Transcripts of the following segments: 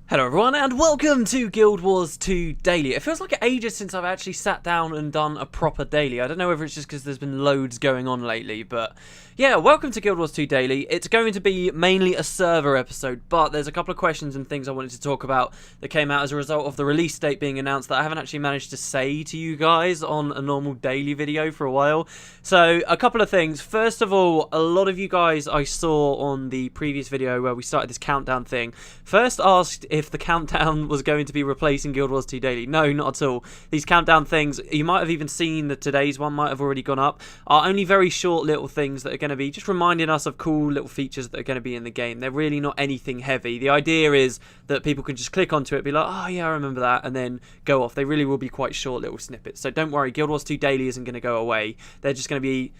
Hello everyone and welcome to Guild Wars 2 Daily. It feels like ages since I've actually sat down and done a proper daily. I don't know whether it's just because there's been loads going on lately, but yeah, welcome to Guild Wars 2 Daily. It's going to be mainly a server episode, but there's a couple of questions and things I wanted to talk about that came out as a result of the release date being announced that I haven't actually managed to say to you guys on a normal daily video for a while. So, a couple of things. First of all, a lot of you guys I saw on the previous video where we started this countdown thing first asked if the countdown was going to be replacing Guild Wars 2 Daily. No, not at all. These countdown things, you might have even seen that today's one might have already gone up, are only very short little things that are going to be just reminding us of cool little features that are going to be in the game. They're really not anything heavy. The idea is that people can just click onto it, be like, oh yeah, I remember that, and then go off. They really will be quite short little snippets. So don't worry, Guild Wars 2 Daily isn't going to go away. They're just going to be...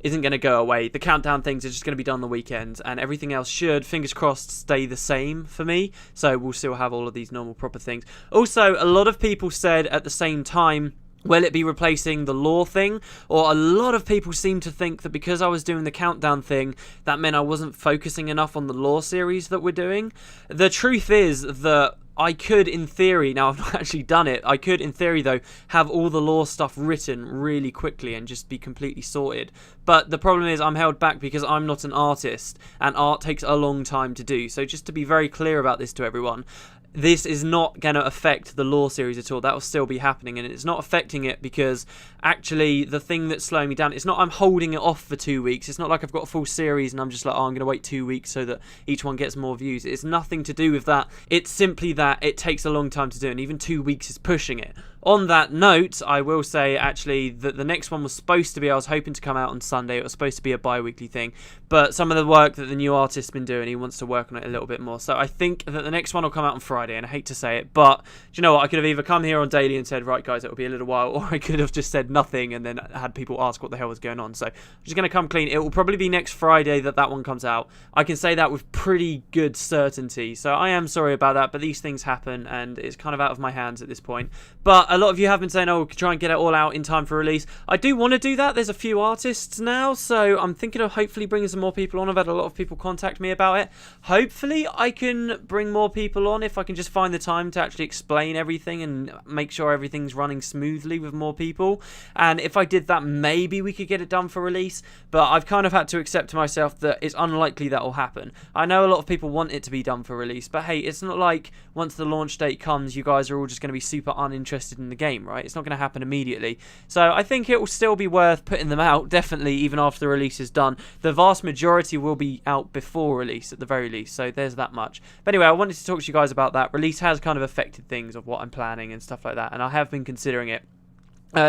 isn't going to go away. The countdown things are just going to be done on the weekends, and everything else should, fingers crossed, stay the same for me. So we'll still have all of these normal proper things. Also, a lot of people said at the same time, will it be replacing the lore thing? Or a lot of people seem to think that because I was doing the countdown thing, that meant I wasn't focusing enough on the lore series that we're doing. The truth is that I could, in theory, now I've not actually done it, I could, in theory, though, have all the lore stuff written really quickly and just be completely sorted. But the problem is I'm held back because I'm not an artist, and art takes a long time to do. So just to be very clear about this to everyone, this is not going to affect the lore series at all. That will still be happening, and it's not affecting it because actually the thing that's slowing me down, it's not I'm holding it off for 2 weeks. It's not like I've got a full series and I'm just like, oh, I'm going to wait 2 weeks so that each one gets more views. It's nothing to do with that. It's simply that it takes a long time to do, and even 2 weeks is pushing it. On that note, I will say actually that the next one was supposed to be, I was hoping to come out on Sunday. It was supposed to be a bi-weekly thing, but some of the work that the new artist's been doing, he wants to work on it a little bit more. So I think that the next one will come out on Friday, and I hate to say it, but do you know what? I could have either come here on daily and said, right guys, it'll be a little while, or I could have just said nothing and then had people ask what the hell was going on. So I'm just going to come clean. It will probably be next Friday that one comes out. I can say that with pretty good certainty. So I am sorry about that, but these things happen and it's kind of out of my hands at this point. But a lot of you have been saying, oh, try and get it all out in time for release. I do want to do that. There's a few artists now, so I'm thinking of hopefully bringing some more people on. I've had a lot of people contact me about it. Hopefully I can bring more people on if I can just find the time to actually explain everything and make sure everything's running smoothly with more people. And if I did that, maybe we could get it done for release, but I've kind of had to accept to myself that it's unlikely that will happen. I know a lot of people want it to be done for release, but hey, it's not like once the launch date comes, you guys are all just going to be super uninterested in the game, right? It's not going to happen immediately. So I think it will still be worth putting them out, definitely, even after the release is done. The vast majority will be out before release, at the very least, so there's that much. But anyway, I wanted to talk to you guys about that. Release has kind of affected things of what I'm planning and stuff like that, and I have been considering it.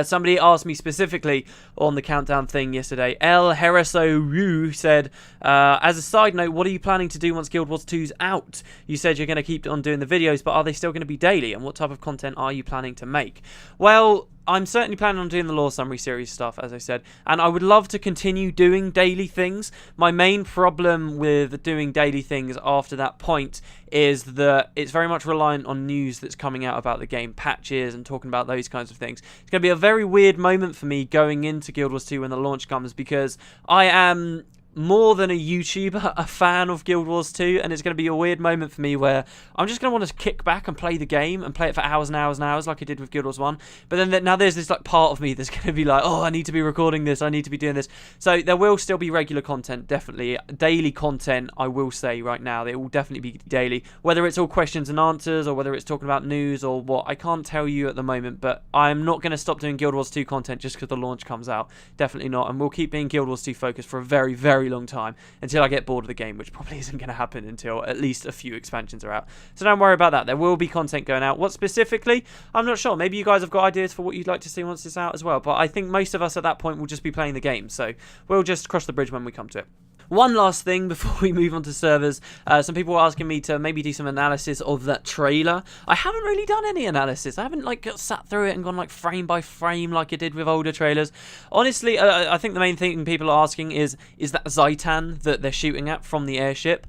Somebody asked me specifically on the countdown thing yesterday. El Hereso said, as a side note, what are you planning to do once Guild Wars 2's out? You said you're going to keep on doing the videos, but are they still going to be daily? And what type of content are you planning to make? Well, I'm certainly planning on doing the lore summary series stuff, as I said, and I would love to continue doing daily things. My main problem with doing daily things after that point is that it's very much reliant on news that's coming out about the game, patches and talking about those kinds of things. It's going to be a very weird moment for me going into Guild Wars 2 when the launch comes, because I am more than a YouTuber, a fan of Guild Wars 2, and it's going to be a weird moment for me where I'm just going to want to kick back and play the game and play it for hours and hours and hours like I did with Guild Wars 1. But then now there's this like part of me that's going to be like, oh, I need to be recording this, I need to be doing this. So there will still be regular content, definitely. Daily content, I will say right now, it will definitely be daily. Whether it's all questions and answers or whether it's talking about news or what, I can't tell you at the moment, but I'm not going to stop doing Guild Wars 2 content just because the launch comes out. Definitely not. And we'll keep being Guild Wars 2 focused for a very, very long time until I get bored of the game, which probably isn't going to happen until at least a few expansions are out. So don't worry about that. There will be content going out. What specifically? I'm not sure. Maybe you guys have got ideas for what you'd like to see once it's out as well. But I think most of us at that point will just be playing the game. So we'll just cross the bridge when we come to it. One last thing before we move on to servers. Some people were asking me to maybe do some analysis of that trailer. I haven't really done any analysis. I haven't like sat through it and gone like frame by frame like I did with older trailers. Honestly, I think the main thing people are asking is that Zaitan that they're shooting at from the airship?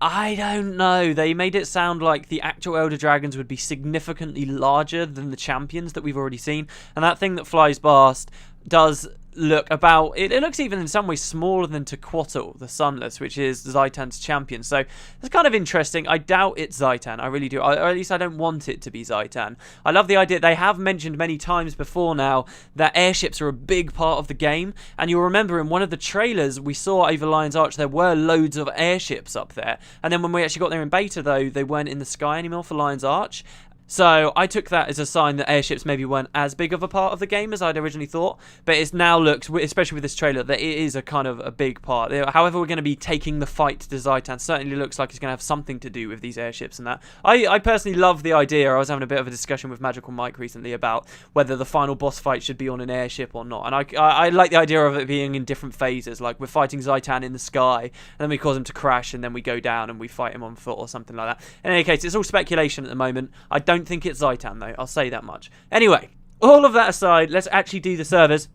I don't know. They made it sound like the actual Elder Dragons would be significantly larger than the champions that we've already seen. And that thing that flies past does look about, it looks even in some ways smaller than Tequatl, the Sunless, which is Zaitan's champion. So it's kind of interesting. I doubt it's Zaitan, I really do, or at least I don't want it to be Zaitan. I love the idea, they have mentioned many times before now that airships are a big part of the game, and you'll remember in one of the trailers we saw over Lion's Arch there were loads of airships up there, and then when we actually got there in beta though, they weren't in the sky anymore for Lion's Arch. So I took that as a sign that airships maybe weren't as big of a part of the game as I'd originally thought, but it now looks, especially with this trailer, that it is a kind of a big part. However we're going to be taking the fight to Zaitan certainly looks like it's going to have something to do with these airships and that. I personally love the idea. I was having a bit of a discussion with Magical Mike recently about whether the final boss fight should be on an airship or not, and I like the idea of it being in different phases, like we're fighting Zaitan in the sky, and then we cause him to crash, and then we go down and we fight him on foot or something like that. In any case, it's all speculation at the moment. I don't think it's Zaitan though, I'll say that much. Anyway, all of that aside, let's actually do the servers.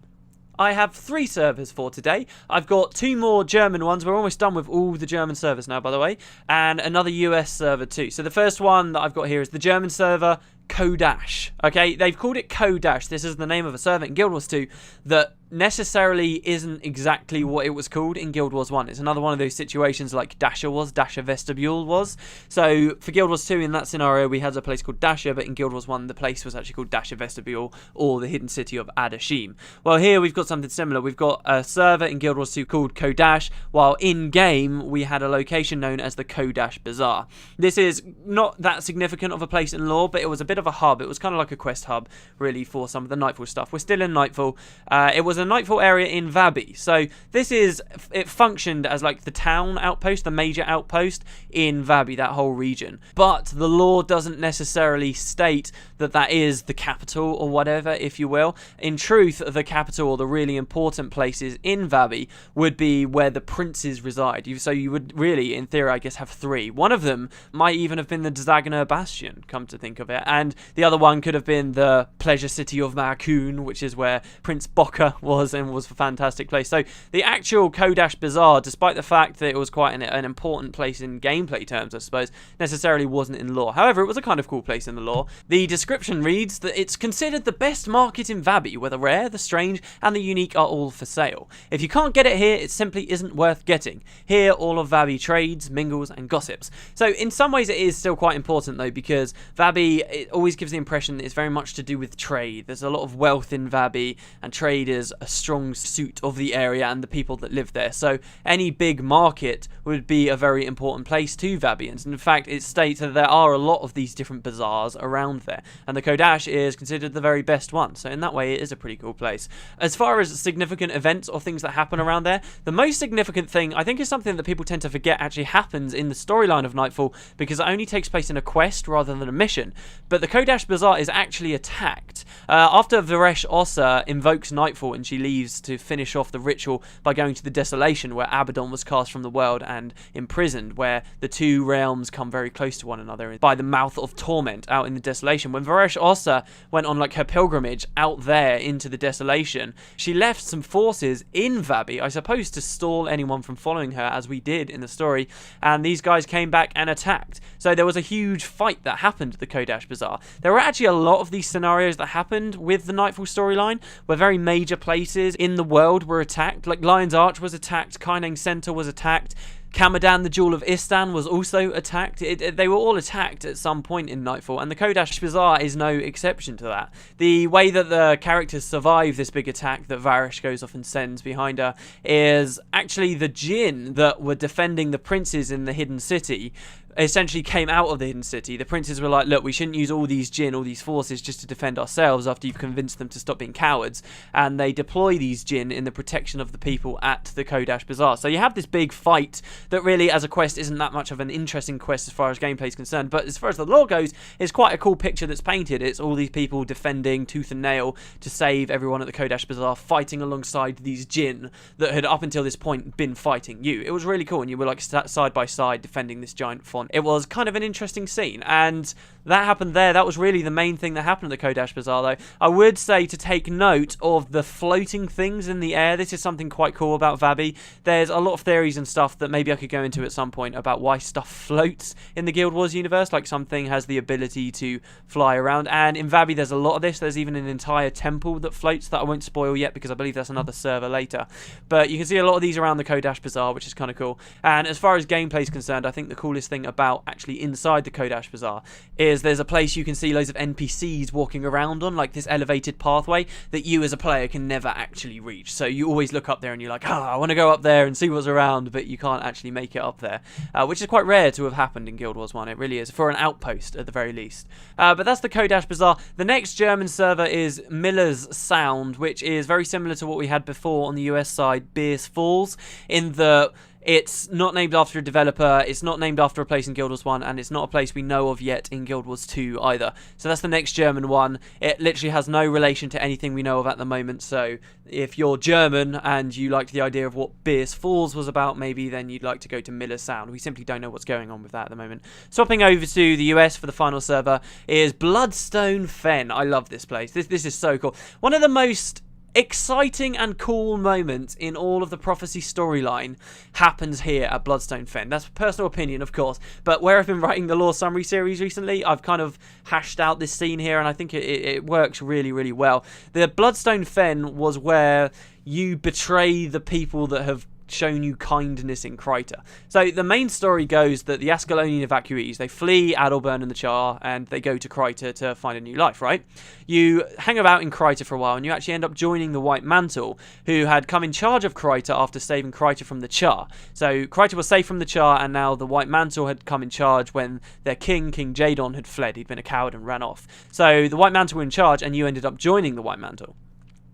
I have 3 servers for today. I've got 2 more German ones. We're almost done with all the German servers now, by the way. And another US server too. So the first one that I've got here is the German server, Kodash. Okay, they've called it Kodash. This is the name of a server in Guild Wars 2 that necessarily isn't exactly what it was called in Guild Wars 1. It's another one of those situations like Dasher was, Dasher Vestibule was. So for Guild Wars 2 in that scenario we had a place called Dasher, but in Guild Wars 1 the place was actually called Dasher Vestibule, or the hidden city of Adashim. Well, here we've got something similar. We've got a server in Guild Wars 2 called Kodash, while in game we had a location known as the Kodash Bazaar. This is not that significant of a place in lore, but it was a bit of a hub. It was kind of like a quest hub really for some of the Nightfall stuff. We're still in Nightfall. It was a Nightfall area in Vabi. So this is, it functioned as like the town outpost, the major outpost in Vabi, that whole region. But the lore doesn't necessarily state that that is the capital or whatever, if you will. In truth, the capital or the really important places in Vabi would be where the princes reside. So you would really, in theory, I guess, have 3. One of them might even have been the Dzagoner Bastion, come to think of it. And the other one could have been the pleasure city of Markoon, which is where Prince Bocker was, and was a fantastic place. So the actual Kodash Bazaar, despite the fact that it was quite an important place in gameplay terms, I suppose, necessarily wasn't in lore. However, it was a kind of cool place in the lore. The description reads that it's considered the best market in Vabi, where the rare, the strange, and the unique are all for sale. If you can't get it here, it simply isn't worth getting. Here, all of Vabi trades, mingles, and gossips. So in some ways it is still quite important though, because Vabi, it always gives the impression that it's very much to do with trade. There's a lot of wealth in Vabi, and trade is a strong suit of the area and the people that live there. So any big market would be a very important place to Vabians. And in fact, it states that there are a lot of these different bazaars around there, and the Kodash is considered the very best one. So in that way, it is a pretty cool place. As far as significant events or things that happen around there, the most significant thing I think is something that people tend to forget actually happens in the storyline of Nightfall, because it only takes place in a quest rather than a mission. But the Kodash Bazaar is actually attacked. After Varesh Ossa invokes Nightfall and she leaves to finish off the ritual by going to the Desolation, where Abaddon was cast from the world and imprisoned, where the 2 realms come very close to one another by the mouth of torment out in the Desolation. When Varesh Ossa went on like her pilgrimage out there into the Desolation, she left some forces in Vabi, I suppose to stall anyone from following her, as we did in the story, and these guys came back and attacked. So there was a huge fight that happened at the Kodash Bazaar. There were actually a lot of these scenarios that happened with the Nightfall storyline, where very major places in the world were attacked. Like Lion's Arch was attacked, Kaineng Center was attacked, Kamadan, the Jewel of Istan, was also attacked. They were all attacked at some point in Nightfall, and the Kodash Bazaar is no exception to that. The way that the characters survive this big attack that Varesh goes off and sends behind her is actually the Jinn that were defending the princes in the hidden city essentially came out of the hidden city. The princes were like, look, we shouldn't use all these Jinn, all these forces just to defend ourselves after you've convinced them to stop being cowards. And they deploy these Jinn in the protection of the people at the Kodash Bazaar. So you have this big fight that really, as a quest, isn't that much of an interesting quest as far as gameplay is concerned. But as far as the lore goes, it's quite a cool picture that's painted. It's all these people defending tooth and nail to save everyone at the Kodash Bazaar, fighting alongside these Jinn that had up until this point been fighting you. It was really cool, and you were like side by side defending this giant font down. It was kind of an interesting scene, and that happened there. That was really the main thing that happened at the Kodash Bazaar, though. I would say to take note of the floating things in the air. This is something quite cool about Vabi. There's a lot of theories and stuff that maybe I could go into at some point about why stuff floats in the Guild Wars universe, like something has the ability to fly around, and in Vabi there's a lot of this. There's even an entire temple that floats that I won't spoil yet because I believe that's another server later. But you can see a lot of these around the Kodash Bazaar, which is kind of cool. And as far as gameplay is concerned, I think the coolest thing about actually inside the Kodash Bazaar is there's a place you can see loads of NPCs walking around on, like this elevated pathway that you as a player can never actually reach. So you always look up there and you're like, I want to go up there and see what's around, but you can't actually make it up there, which is quite rare to have happened in Guild Wars 1. It really is, for an outpost at the very least. But that's the Kodash Bazaar. The next German server is Miller's Sound, which is very similar to what we had before on the US side, Beers Falls, in the it's not named after a developer, it's not named after a place in Guild Wars 1, and it's not a place we know of yet in Guild Wars 2 either. So that's the next German one. It literally has no relation to anything we know of at the moment, so if you're German and you liked the idea of what Beers Falls was about, maybe then you'd like to go to Miller's Sound. We simply don't know what's going on with that at the moment. Swapping over to the US for the final server is Bloodstone Fen. I love this place. This is so cool. One of the most exciting and cool moment in all of the Prophecy storyline happens here at Bloodstone Fen. That's a personal opinion, of course, but where I've been writing the lore summary series recently, I've kind of hashed out this scene here, and I think it works really, really well. The Bloodstone Fen was where you betray the people that have shown you kindness in Kryta. So the main story goes that the Ascalonian evacuees, they flee Adalburn and the Char, and they go to Kryta to find a new life, right? You hang about in Kryta for a while, and you actually end up joining the White Mantle, who had come in charge of Kryta after saving Kryta from the Char. So Kryta was safe from the Char, and now the White Mantle had come in charge when their king, King Jadon, had fled. He'd been a coward and ran off. So the White Mantle were in charge, and you ended up joining the White Mantle.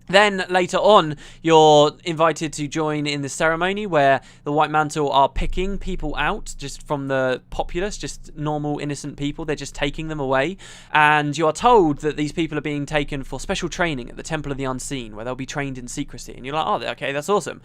Then later on, you're invited to join in the ceremony where the White Mantle are picking people out just from the populace, just normal innocent people. They're just taking them away, and you are told that these people are being taken for special training at the Temple of the Unseen, where they'll be trained in secrecy. And you're like, oh, okay, that's awesome.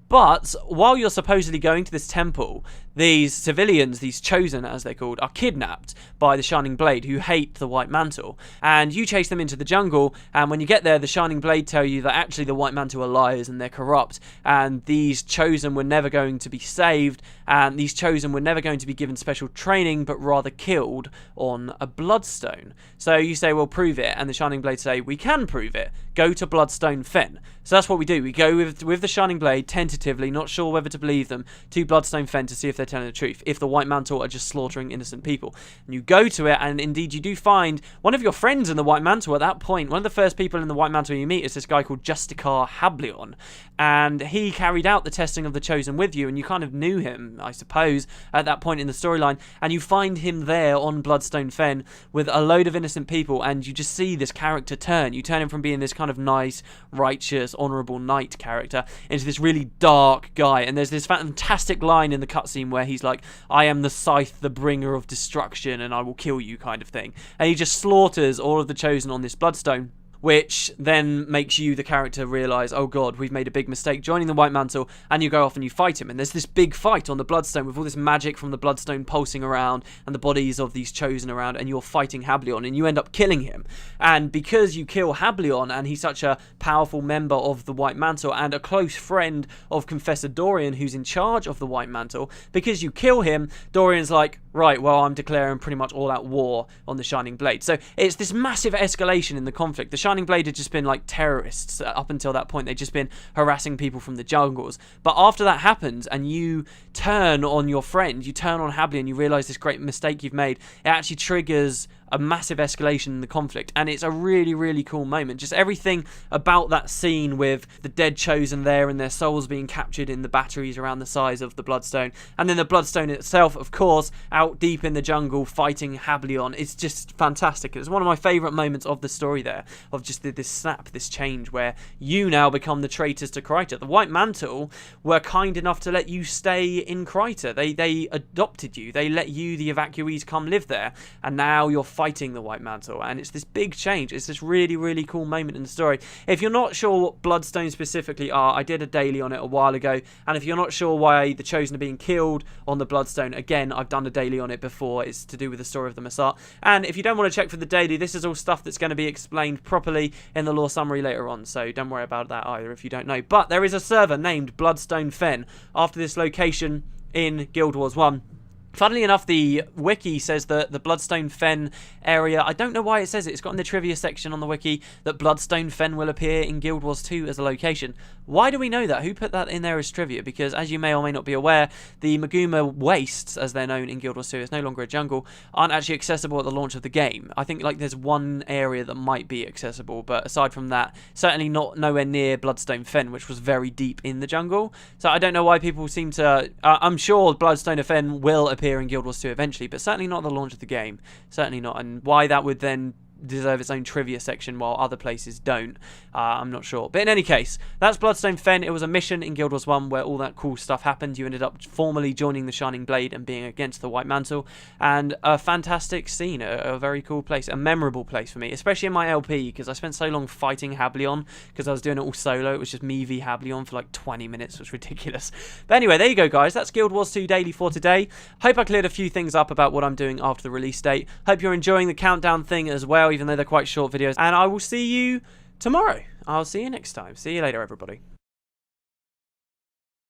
But while you're supposedly going to this temple, these civilians, these chosen as they're called, are kidnapped by the Shining Blade, who hate the White Mantle. And you chase them into the jungle, and when you get there, the Shining Blade tell you that actually the White Mantle are liars and they're corrupt, and these chosen were never going to be saved, and these chosen were never going to be given special training, but rather killed on a bloodstone. So you say, well, prove it, and the Shining Blade say, we can prove it. Go to Bloodstone Fen. So that's what we do. We go with the Shining Blade, tentatively, not sure whether to believe them, to Bloodstone Fen to see if they're telling the truth, if the White Mantle are just slaughtering innocent people. And you go to it, and indeed you do find one of your friends in the White Mantle at that point. One of the first people in the White Mantle you meet is this guy called Justicar Hablion, and he carried out the testing of the Chosen with you, and you kind of knew him, I suppose, at that point in the storyline, and you find him there on Bloodstone Fen with a load of innocent people, and you just see this character turn. You turn him from being this kind of nice, righteous, honourable knight character into this really dark guy, and there's this fantastic line in the cutscene where he's like, I am the scythe, the bringer of destruction, and I will kill you, kind of thing. And he just slaughters all of the Chosen on this bloodstone, which then makes you, the character, realise, oh god, we've made a big mistake joining the White Mantle, and you go off and you fight him. And there's this big fight on the Bloodstone with all this magic from the Bloodstone pulsing around and the bodies of these Chosen around, and you're fighting Hablion, and you end up killing him. And because you kill Hablion, and he's such a powerful member of the White Mantle and a close friend of Confessor Dorian, who's in charge of the White Mantle, because you kill him, Dorian's like, right, well, I'm declaring pretty much all-out war on the Shining Blade. So it's this massive escalation in the conflict. The Shining Blade had just been like terrorists up until that point. They'd just been harassing people from the jungles. But after that happens and you turn on your friend, you turn on Hablion, and you realise this great mistake you've made, it actually triggers a massive escalation in the conflict, and it's a really, really cool moment. Just everything about that scene with the dead Chosen there and their souls being captured in the batteries around the size of the Bloodstone, and then the Bloodstone itself, of course, out deep in the jungle fighting Hablion. It's just fantastic. It's one of my favourite moments of the story there, of just this snap, this change, where you now become the traitors to Kryta. The White Mantle were kind enough to let you stay in Kryta. They adopted you. They let you, the evacuees, come live there, and now you're fighting the White Mantle, and it's this big change. It's this really, really cool moment in the story. If you're not sure what Bloodstone specifically are, I did a daily on it a while ago, and if you're not sure why the Chosen are being killed on the Bloodstone, again, I've done a daily on it before. It's to do with the story of the Messar. And if you don't want to check for the daily, this is all stuff that's going to be explained properly in the lore summary later on, so don't worry about that either if you don't know. But there is a server named Bloodstone Fen after this location in Guild Wars 1. Funnily enough, the wiki says that the Bloodstone Fen area, I don't know why it says it, it's got in the trivia section on the wiki that Bloodstone Fen will appear in Guild Wars 2 as a location. Why do we know that? Who put that in there as trivia? Because as you may or may not be aware, the Maguma Wastes, as they're known in Guild Wars 2, it's no longer a jungle, aren't actually accessible at the launch of the game. I think like there's one area that might be accessible, but aside from that, certainly not nowhere near Bloodstone Fen, which was very deep in the jungle. So I don't know why people seem to... I'm sure Bloodstone Fen will appear in Guild Wars 2 eventually, but certainly not at the launch of the game. Certainly not, and why that would then deserve its own trivia section while other places don't, I'm not sure. But in any case, that's Bloodstone Fen. It was a mission in Guild Wars 1 where all that cool stuff happened. You ended up formally joining the Shining Blade and being against the White Mantle, and a fantastic scene, a very cool place, a memorable place for me, especially in my LP, because I spent so long fighting Hablion, because I was doing it all solo. It was just me v Hablion for like 20 minutes. It was ridiculous. But anyway, there you go, guys. That's Guild Wars 2 Daily for today. Hope I cleared a few things up about what I'm doing after the release date. Hope you're enjoying the countdown thing as well, even though they're quite short videos. And I will see you tomorrow. I'll see you next time. See you later, everybody.